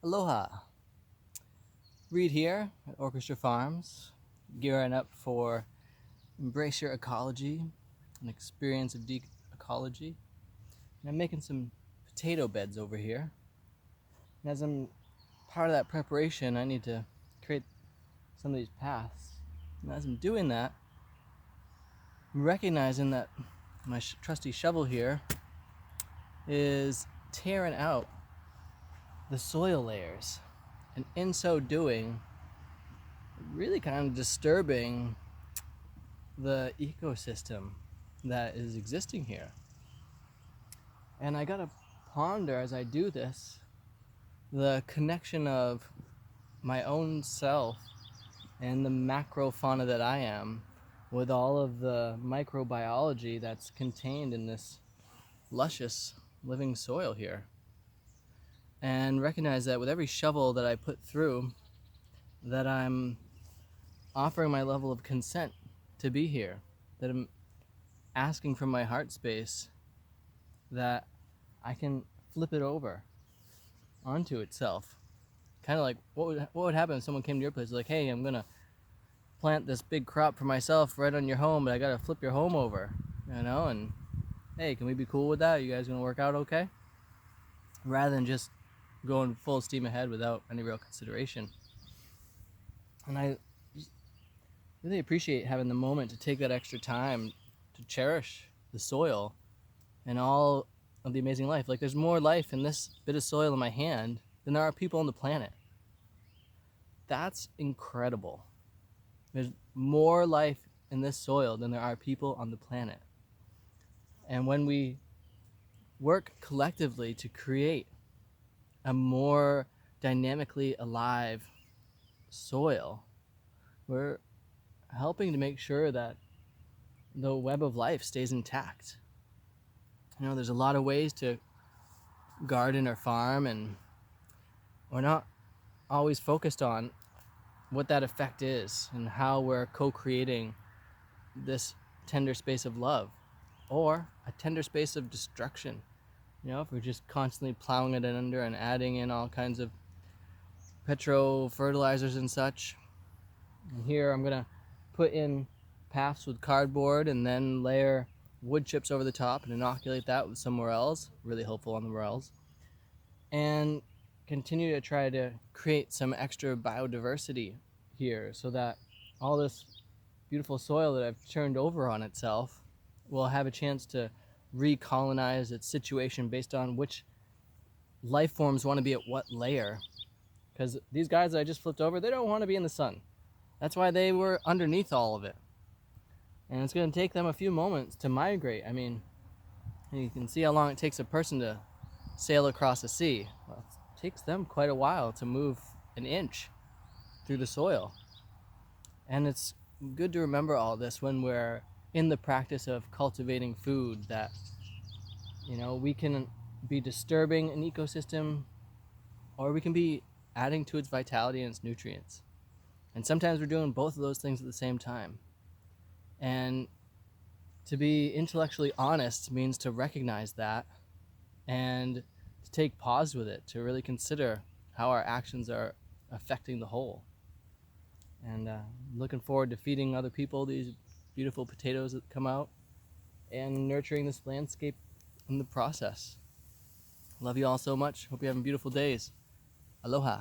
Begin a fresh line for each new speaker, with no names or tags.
Aloha! Reed here at Orchestra Farms, gearing up for Embrace Your Ecology, an experience of deep ecology. And I'm making some potato beds over here. And as I'm part of that preparation, I need to create some of these paths. And as I'm doing that, I'm recognizing that my trusty shovel here is tearing out the soil layers. And in so doing, really kind of disturbing the ecosystem that is existing here. And I gotta ponder as I do this the connection of my own self and the macro fauna that I am with all of the microbiology that's contained in this luscious living soil here. And recognize that with every shovel that I put through, that I'm offering my level of consent to be here, that I'm asking from my heart space that I can flip it over onto itself. Kind of like what would happen if someone came to your place like, hey, I'm gonna plant this big crop for myself right on your home, but I gotta flip your home over, and hey, can we be cool with that? You guys gonna work out okay? Rather than just going full steam ahead without any real consideration. And I really appreciate having the moment to take that extra time to cherish the soil and all of the amazing life. Like, there's more life in this bit of soil in my hand than there are people on the planet. That's incredible. There's more life in this soil than there are people on the planet. And when we work collectively to create a more dynamically alive soil, we're helping to make sure that the web of life stays intact. There's a lot of ways to garden or farm, and we're not always focused on what that effect is and how we're co-creating this tender space of love or a tender space of destruction. If we're just constantly plowing it under and adding in all kinds of petro fertilizers and such. And here I'm gonna put in paths with cardboard and then layer wood chips over the top and inoculate that with some morels, really hopeful on the morels, and continue to try to create some extra biodiversity here so that all this beautiful soil that I've turned over on itself will have a chance to recolonize its situation based on which life forms want to be at what layer. Because these guys that I just flipped over, they don't want to be in the sun. That's why they were underneath all of it. And it's going to take them a few moments to migrate. I mean, you can see how long it takes a person to sail across the sea. Well, it takes them quite a while to move an inch through the soil. And it's good to remember all this when we're in the practice of cultivating food, that we can be disturbing an ecosystem, or we can be adding to its vitality and its nutrients. And sometimes we're doing both of those things at the same time. And to be intellectually honest means to recognize that and to take pause with it, to really consider how our actions are affecting the whole. And looking forward to feeding other people these beautiful potatoes that come out and nurturing this landscape in the process. Love you all so much. Hope you're having beautiful days. Aloha.